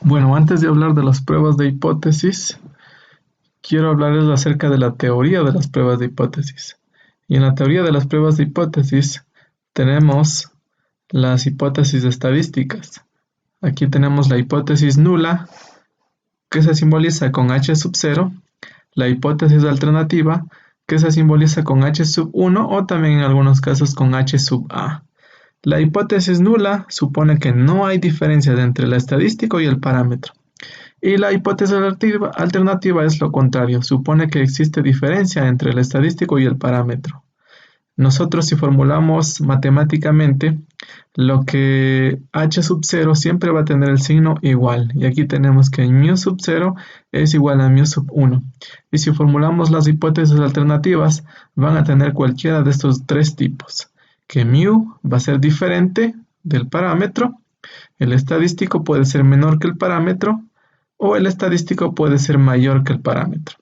Bueno, antes de hablar de las pruebas de hipótesis, quiero hablarles acerca de la teoría de las pruebas de hipótesis. Y en la teoría de las pruebas de hipótesis tenemos las hipótesis estadísticas. Aquí tenemos la hipótesis nula, que se simboliza con H sub 0, la hipótesis alternativa, que se simboliza con H sub 1 o también en algunos casos con H sub A. La hipótesis nula supone que no hay diferencia entre el estadístico y el parámetro. Y la hipótesis alternativa es lo contrario, supone que existe diferencia entre el estadístico y el parámetro. Nosotros, si formulamos matemáticamente, lo que H sub 0 siempre va a tener el signo igual. Y aquí tenemos que mu sub 0 es igual a mu sub 1. Y si formulamos las hipótesis alternativas, van a tener cualquiera de estos tres tipos. Que mu va a ser diferente del parámetro, el estadístico puede ser menor que el parámetro, o el estadístico puede ser mayor que el parámetro.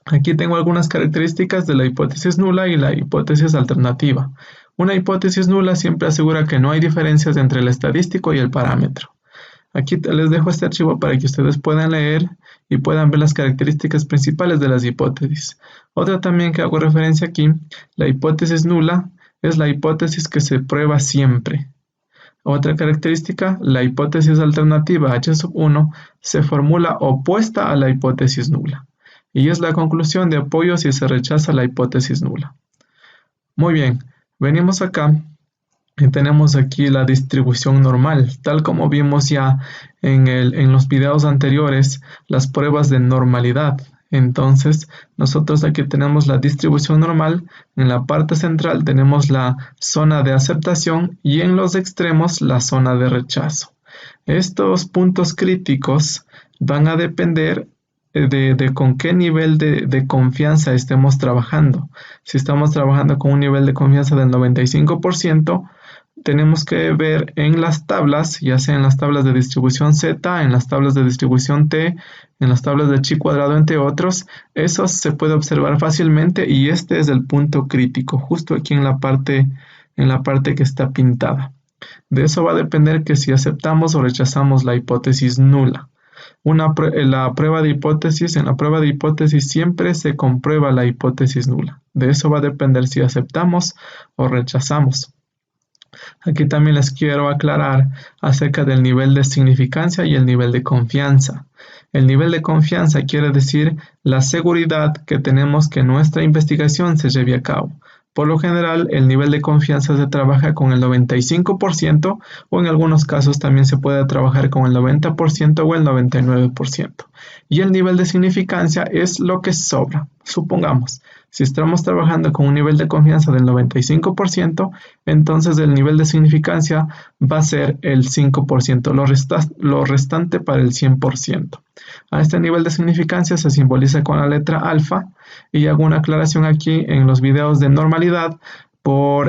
Aquí tengo algunas características de la hipótesis nula y la hipótesis alternativa. Una hipótesis nula siempre asegura que no hay diferencias entre el estadístico y el parámetro. Aquí les dejo este archivo para que ustedes puedan leer y puedan ver las características principales de las hipótesis. Otra también que hago referencia aquí, la hipótesis nula es la hipótesis que se prueba siempre. Otra característica, la hipótesis alternativa H sub 1 se formula opuesta a la hipótesis nula y es la conclusión de apoyo si se rechaza la hipótesis nula. Muy bien, venimos acá y tenemos aquí la distribución normal, tal como vimos ya en los videos anteriores, las pruebas de normalidad. Entonces, nosotros aquí tenemos la distribución normal, en la parte central tenemos la zona de aceptación y en los extremos la zona de rechazo. Estos puntos críticos van a depender de con qué nivel de confianza estemos trabajando. Si estamos trabajando con un nivel de confianza del 95%, tenemos que ver en las tablas, ya sea en las tablas de distribución Z, en las tablas de distribución T, en las tablas de chi cuadrado, entre otros. Eso se puede observar fácilmente y este es el punto crítico, justo aquí en la parte que está pintada. De eso va a depender que si aceptamos o rechazamos la hipótesis nula. En la prueba de hipótesis siempre se comprueba la hipótesis nula. De eso va a depender si aceptamos o rechazamos. Aquí también les quiero aclarar acerca del nivel de significancia y el nivel de confianza. El nivel de confianza quiere decir la seguridad que tenemos que nuestra investigación se lleve a cabo. Por lo general, el nivel de confianza se trabaja con el 95% o en algunos casos también se puede trabajar con el 90% o el 99%. Y el nivel de significancia es lo que sobra. Supongamos, si estamos trabajando con un nivel de confianza del 95%, entonces el nivel de significancia va a ser el 5%, lo restante para el 100%. A este nivel de significancia se simboliza con la letra alfa y hago una aclaración aquí en los videos de normalidad.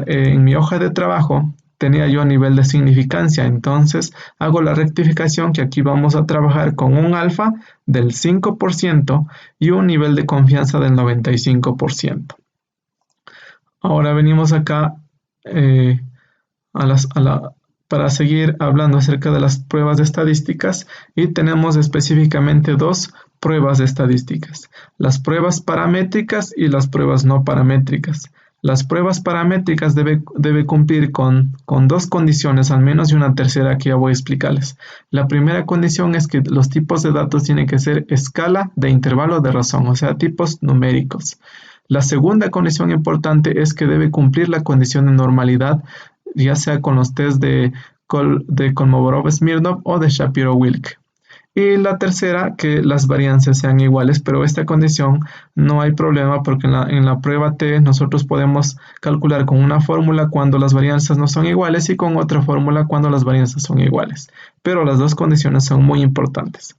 En mi hoja de trabajo tenía yo nivel de significancia, entonces hago la rectificación que aquí vamos a trabajar con un alfa del 5% y un nivel de confianza del 95%. Ahora venimos acá para seguir hablando acerca de las pruebas de estadísticas y tenemos específicamente dos pruebas de estadísticas, las pruebas paramétricas y las pruebas no paramétricas. Las pruebas paramétricas debe cumplir con dos condiciones, al menos, y una tercera que ya voy a explicarles. La primera condición es que los tipos de datos tienen que ser escala de intervalo de razón, o sea, tipos numéricos. La segunda condición importante es que debe cumplir la condición de normalidad, ya sea con los test de Kolmogorov-Smirnov o de Shapiro-Wilk. Y la tercera, que las varianzas sean iguales, pero esta condición no hay problema porque en la prueba T nosotros podemos calcular con una fórmula cuando las varianzas no son iguales y con otra fórmula cuando las varianzas son iguales. Pero las dos condiciones son muy importantes.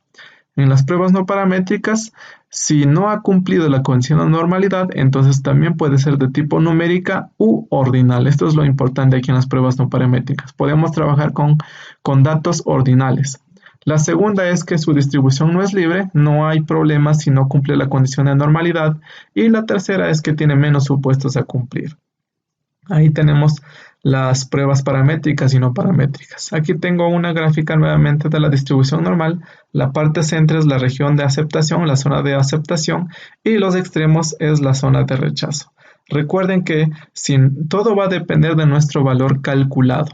En las pruebas no paramétricas, si no ha cumplido la condición de normalidad, entonces también puede ser de tipo numérica u ordinal. Esto es lo importante aquí en las pruebas no paramétricas. Podemos trabajar con datos ordinales. La segunda es que su distribución no es libre, no hay problema si no cumple la condición de normalidad. Y la tercera es que tiene menos supuestos a cumplir. Ahí tenemos las pruebas paramétricas y no paramétricas. Aquí tengo una gráfica nuevamente de la distribución normal. La parte central es la región de aceptación, la zona de aceptación, y los extremos es la zona de rechazo. Recuerden que todo va a depender de nuestro valor calculado.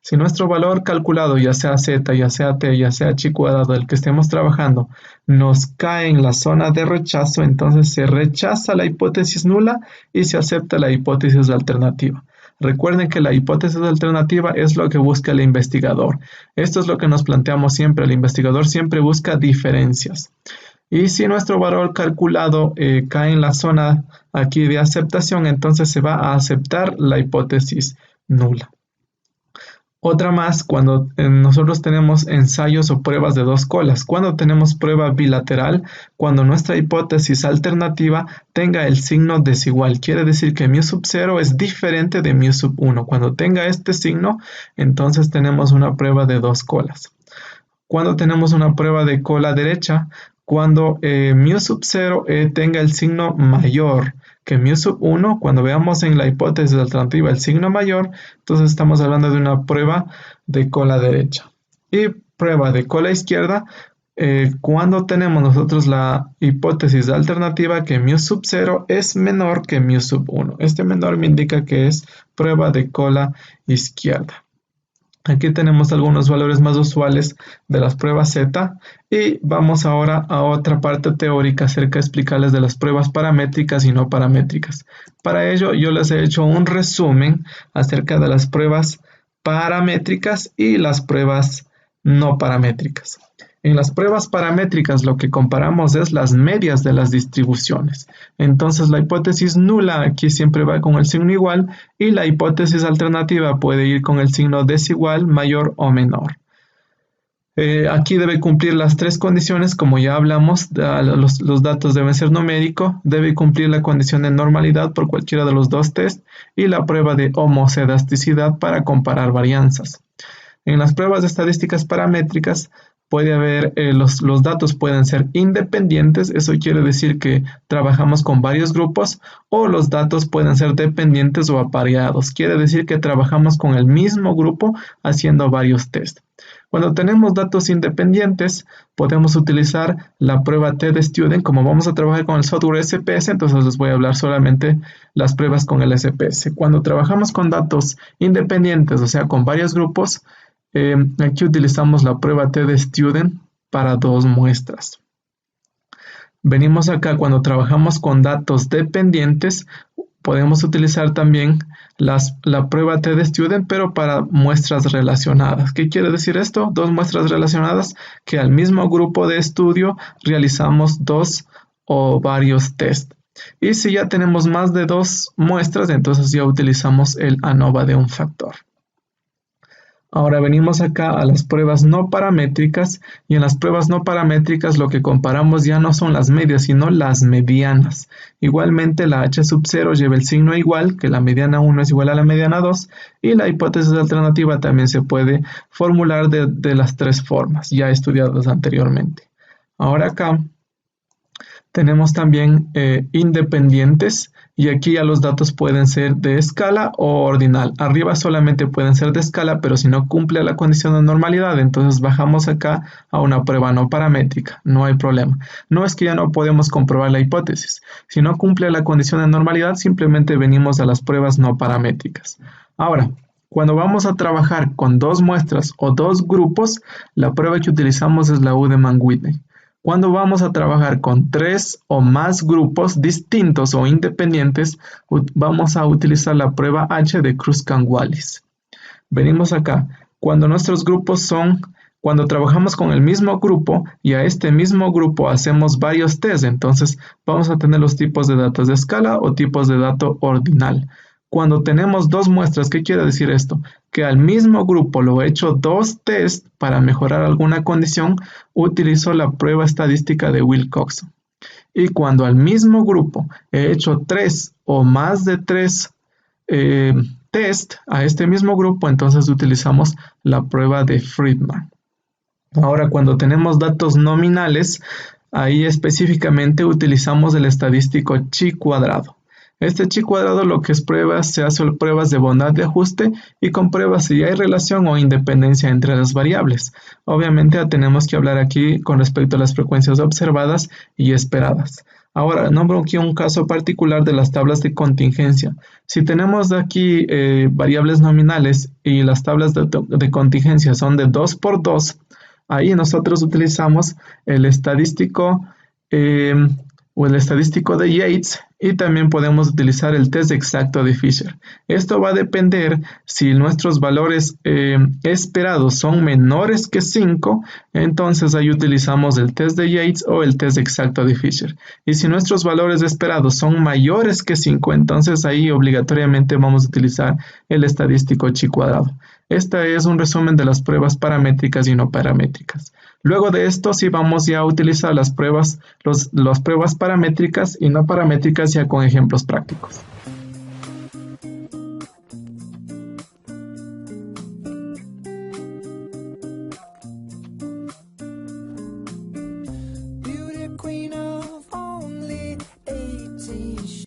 Si nuestro valor calculado, ya sea z, ya sea t, ya sea chi cuadrado, del que estemos trabajando, nos cae en la zona de rechazo, entonces se rechaza la hipótesis nula y se acepta la hipótesis alternativa. Recuerden que la hipótesis alternativa es lo que busca el investigador. Esto es lo que nos planteamos siempre. El investigador siempre busca diferencias. Y si nuestro valor calculado cae en la zona aquí de aceptación, entonces se va a aceptar la hipótesis nula. Otra más cuando nosotros tenemos ensayos o pruebas de dos colas. Cuando tenemos prueba bilateral, cuando nuestra hipótesis alternativa tenga el signo desigual. Quiere decir que mu sub 0 es diferente de mu sub 1. Cuando tenga este signo, entonces tenemos una prueba de dos colas. Cuando tenemos una prueba de cola derecha, cuando mu sub 0 tenga el signo mayor que mu sub 1, cuando veamos en la hipótesis alternativa el signo mayor, entonces estamos hablando de una prueba de cola derecha. Y prueba de cola izquierda, cuando tenemos nosotros la hipótesis alternativa que mu sub 0 es menor que mu sub 1. Este menor me indica que es prueba de cola izquierda. Aquí tenemos algunos valores más usuales de las pruebas Z y vamos ahora a otra parte teórica acerca de explicarles de las pruebas paramétricas y no paramétricas. Para ello yo les he hecho un resumen acerca de las pruebas paramétricas y las pruebas no paramétricas. En las pruebas paramétricas lo que comparamos es las medias de las distribuciones. Entonces la hipótesis nula aquí siempre va con el signo igual y la hipótesis alternativa puede ir con el signo desigual, mayor o menor. Aquí debe cumplir las tres condiciones, como ya hablamos, los datos deben ser numéricos, debe cumplir la condición de normalidad por cualquiera de los dos test y la prueba de homoscedasticidad para comparar varianzas. En las pruebas de estadísticas paramétricas puede haber, los datos pueden ser independientes, eso quiere decir que trabajamos con varios grupos, o los datos pueden ser dependientes o apareados, quiere decir que trabajamos con el mismo grupo haciendo varios test. Cuando tenemos datos independientes, podemos utilizar la prueba T-de-Student. Como vamos a trabajar con el software SPS, entonces les voy a hablar solamente las pruebas con el SPS. Cuando trabajamos con datos independientes, o sea, con varios grupos, aquí utilizamos la prueba T-de-Student para dos muestras. Venimos acá cuando trabajamos con datos dependientes, podemos utilizar también la prueba T-de-Student, pero para muestras relacionadas. ¿Qué quiere decir esto? Dos muestras relacionadas que al mismo grupo de estudio realizamos dos o varios test. Y si ya tenemos más de dos muestras, entonces ya utilizamos el ANOVA de un factor. Ahora venimos acá a las pruebas no paramétricas y en las pruebas no paramétricas lo que comparamos ya no son las medias sino las medianas. Igualmente la h sub 0 lleva el signo igual, que la mediana 1 es igual a la mediana 2 y la hipótesis alternativa también se puede formular de las tres formas ya estudiadas anteriormente. Ahora acá tenemos también independientes y aquí ya los datos pueden ser de escala o ordinal. Arriba solamente pueden ser de escala, pero si no cumple la condición de normalidad, entonces bajamos acá a una prueba no paramétrica. No hay problema. No es que ya no podemos comprobar la hipótesis. Si no cumple la condición de normalidad, simplemente venimos a las pruebas no paramétricas. Ahora, cuando vamos a trabajar con dos muestras o dos grupos, la prueba que utilizamos es la Udemann-Whitney. Cuando vamos a trabajar con tres o más grupos distintos o independientes, vamos a utilizar la prueba H de Kruskan-Wallis. Venimos acá. Cuando nuestros grupos son, cuando trabajamos con el mismo grupo y a este mismo grupo hacemos varios test, entonces vamos a tener los tipos de datos de escala o tipos de dato ordinal. Cuando tenemos dos muestras, ¿qué quiere decir esto? Que al mismo grupo lo he hecho dos test para mejorar alguna condición, utilizo la prueba estadística de Wilcoxon. Y cuando al mismo grupo he hecho tres o más de tres test a este mismo grupo, entonces utilizamos la prueba de Friedman. Ahora, cuando tenemos datos nominales, ahí específicamente utilizamos el estadístico chi cuadrado. Este chi cuadrado lo que es pruebas, se hace pruebas de bondad de ajuste y comprueba si hay relación o independencia entre las variables. Obviamente tenemos que hablar aquí con respecto a las frecuencias observadas y esperadas. Ahora, nombro aquí un caso particular de las tablas de contingencia. Si tenemos aquí variables nominales y las tablas de contingencia son de 2 por 2, ahí nosotros utilizamos el estadístico eh, o el estadístico de Yates y también podemos utilizar el test exacto de Fisher. Esto va a depender si nuestros valores esperados son menores que 5, entonces ahí utilizamos el test de Yates o el test exacto de Fisher. Y si nuestros valores esperados son mayores que 5, entonces ahí obligatoriamente vamos a utilizar el estadístico chi cuadrado. Este es un resumen de las pruebas paramétricas y no paramétricas. Luego de esto sí vamos ya a utilizar las pruebas paramétricas y no paramétricas ya con ejemplos prácticos.